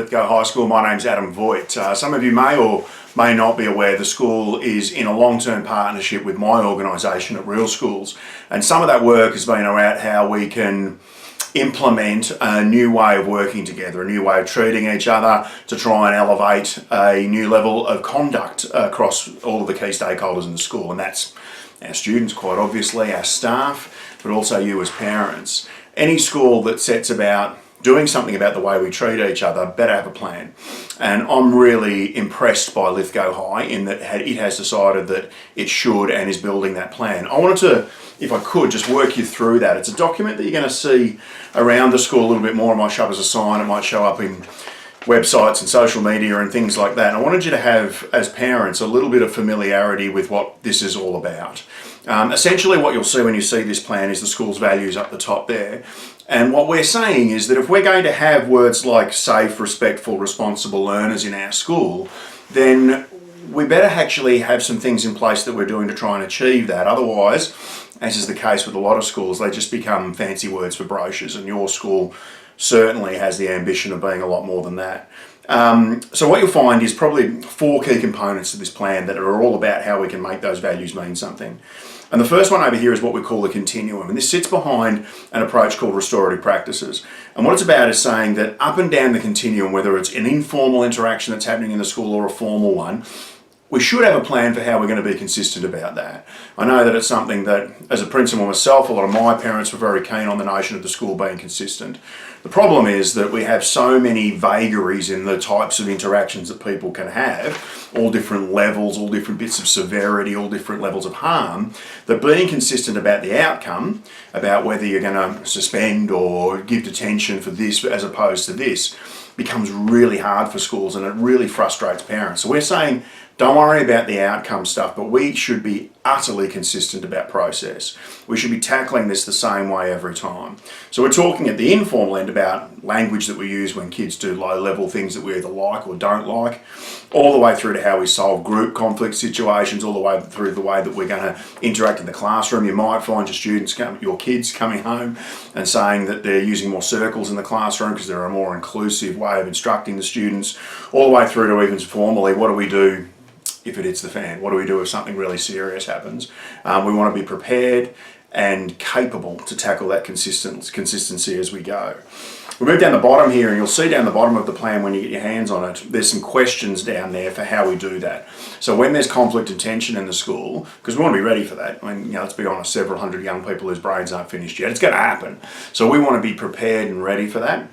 Lithgow High School. My name's Adam Voigt. Some of you may or may not be aware the school is in a long-term partnership with my organisation at Real Schools, and some of that work has been around how we can implement a new way of working together, a new way of treating each other to try and elevate a new level of conduct across all of the key stakeholders in the school, and that's our students, quite obviously, our staff, but also you as parents. Any school that sets about doing something about the way we treat each other better have a plan. And I'm really impressed by Lithgow High in that it has decided that it should and is building that plan. I wanted to, if I could, just work you through that. It's a document that you're going to see around the school a little bit more. It might show up as a sign, it might show up in websites and social media and things like that. And I wanted you to have, as parents, a little bit of familiarity with what this is all about. Essentially what you'll see when you see this plan is the school's values up the top there. And what we're saying is that if we're going to have words like safe, respectful, responsible learners in our school, then we better actually have some things in place that we're doing to try and achieve that. Otherwise, as is the case with a lot of schools, they just become fancy words for brochures, and your school certainly has the ambition of being a lot more than that. So what you'll find is probably 4 key components to this plan that are all about how we can make those values mean something. And the first one over here is what we call the Continuum, and this sits behind an approach called restorative practices. And what it's about is saying that up and down the continuum, whether it's an informal interaction that's happening in the school or a formal one, we should have a plan for how we're going to be consistent about that. I know that it's something that, as a principal myself, a lot of my parents were very keen on the notion of the school being consistent. The problem is that we have so many vagaries in the types of interactions that people can have, all different levels, all different bits of severity, all different levels of harm, that being consistent about the outcome, about whether you're going to suspend or give detention for this as opposed to this, becomes really hard for schools, and it really frustrates parents. So we're saying, don't worry about the outcome stuff, but we should be utterly consistent about process. We should be tackling this the same way every time. So we're talking at the informal end about language that we use when kids do low-level things that we either like or don't like, all the way through to how we solve group conflict situations, all the way through the way that we're going to interact in the classroom. You might find your kids coming home and saying that they're using more circles in the classroom because they're a more inclusive way of instructing the students, all the way through to even formally, what do we do if it hits the fan? What do we do if something really serious happens? We want to be prepared and capable to tackle that consistency as we go. We move down the bottom here, and you'll see down the bottom of the plan when you get your hands on it, there's some questions down there for how we do that. So when there's conflict and tension in the school, because we want to be ready for that. I mean, let's be honest, several hundred young people whose brains aren't finished yet. It's going to happen. So we want to be prepared and ready for that.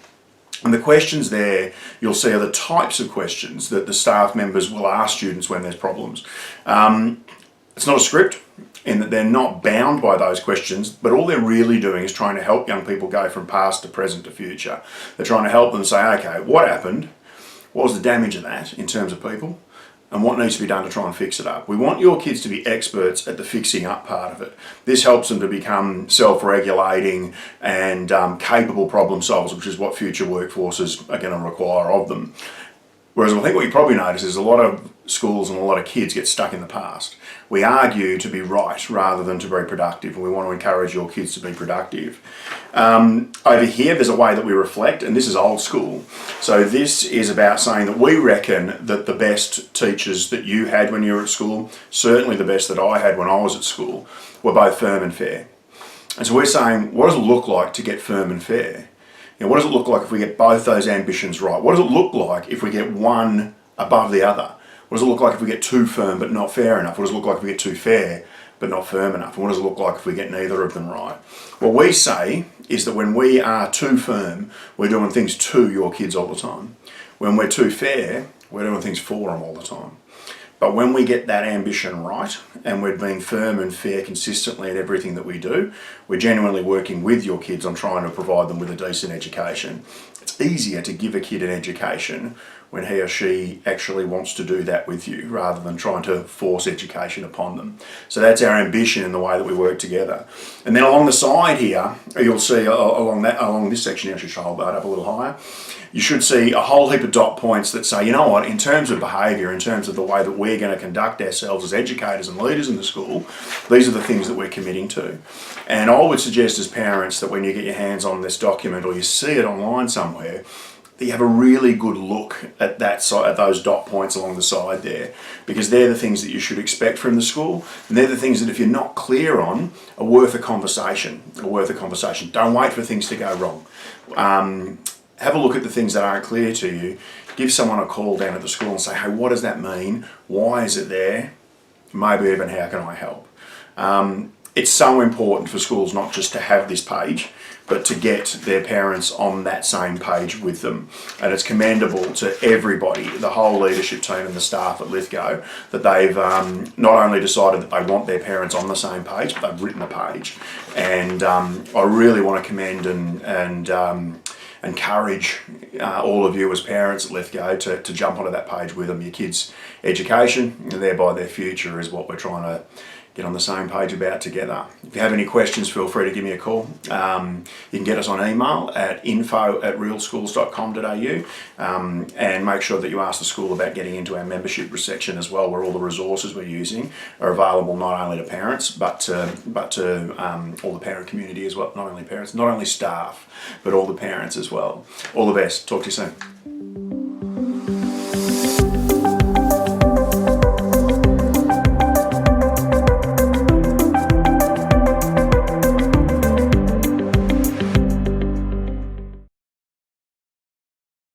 And the questions there, you'll see, are the types of questions that the staff members will ask students when there's problems. It's not a script in that they're not bound by those questions, but all they're really doing is trying to help young people go from past to present to future. They're trying to help them say, okay, what happened? What was the damage of that in terms of people? And what needs to be done to try and fix it up. We want your kids to be experts at the fixing up part of it. This helps them to become self-regulating and capable problem solvers, which is what future workforces are going to require of them. Whereas I think what you probably notice is a lot of schools and a lot of kids get stuck in the past. We argue to be right rather than to be productive, and we want to encourage your kids to be productive. Over here, there's a way that we reflect, and this is old school. So this is about saying that we reckon that the best teachers that you had when you were at school, certainly the best that I had when I was at school, were both firm and fair. And so we're saying, what does it look like to get firm and fair? What does it look like if we get both those ambitions right? What does it look like if we get one above the other? What does it look like if we get too firm but not fair enough? What does it look like if we get too fair but not firm enough? And what does it look like if we get neither of them right? What we say is that when we are too firm, we're doing things to your kids all the time. When we're too fair, we're doing things for them all the time. But when we get that ambition right, and we're being firm and fair consistently at everything that we do, we're genuinely working with your kids on trying to provide them with a decent education. It's easier to give a kid an education when he or she actually wants to do that with you, rather than trying to force education upon them. So that's our ambition in the way that we work together. And then along the side here, you'll see along this section, I should hold that up a little higher, you should see a whole heap of dot points that say, you know what, in terms of behaviour, in terms of the way that we're going to conduct ourselves as educators and leaders in the school, these are the things that we're committing to. And I would suggest as parents that when you get your hands on this document or you see it online somewhere, that you have a really good look at that side, at those dot points along the side there, because they're the things that you should expect from the school, and they're the things that if you're not clear on are worth a conversation. Don't wait for things to go wrong. Have a look at the things that aren't clear to you. Give someone a call down at the school and say, hey, what does that mean? Why is it there? Maybe even how can I help? It's so important for schools not just to have this page, but to get their parents on that same page with them. And it's commendable to everybody, the whole leadership team and the staff at Lithgow, that they've not only decided that they want their parents on the same page, but they've written a page. And I really want to commend and encourage all of you as parents at Lithgow to jump onto that page with them. Your kids' education and thereby their future is what we're trying to get on the same page about together. If you have any questions, feel free to give me a call. You can get us on email at info@realschools.com.au, and make sure that you ask the school about getting into our membership section as well, where all the resources we're using are available not only to parents but to all the parent community as well. Not only parents, not only staff, but all the parents as well. All the best. Talk to you soon.